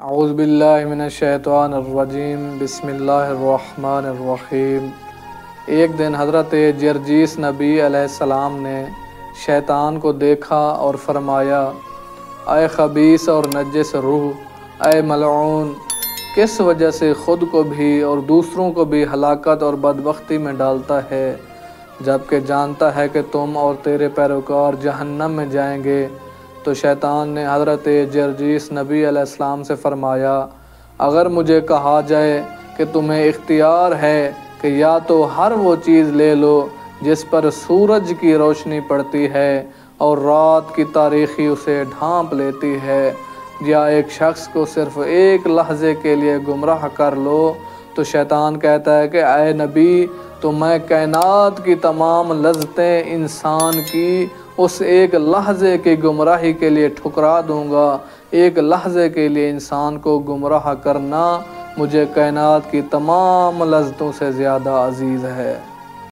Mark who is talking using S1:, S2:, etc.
S1: اعوذ باللہ من الشیطان الرجیم بسم اللہ الرحمن الرحیم۔ ایک دن حضرت جرجیس نبی علیہ السلام نے شیطان کو دیکھا اور فرمایا، اے خبیث اور نجس روح، اے ملعون، کس وجہ سے خود کو بھی اور دوسروں کو بھی ہلاکت اور بدبختی میں ڈالتا ہے، جبکہ جانتا ہے کہ تم اور تیرے پیروکار جہنم میں جائیں گے۔ تو شیطان نے حضرت جرجیس نبی علیہ السلام سے فرمایا، اگر مجھے کہا جائے کہ تمہیں اختیار ہے کہ یا تو ہر وہ چیز لے لو جس پر سورج کی روشنی پڑتی ہے اور رات کی تاریکی اسے ڈھانپ لیتی ہے، یا ایک شخص کو صرف ایک لحظے کے لیے گمراہ کر لو، تو شیطان کہتا ہے کہ اے نبی، تو میں کائنات کی تمام لذتیں انسان کی اس ایک لحظے کی گمراہی کے لیے ٹھکرا دوں گا۔ ایک لحظے کے لیے انسان کو گمراہ کرنا مجھے کائنات کی تمام لذتوں سے زیادہ عزیز ہے۔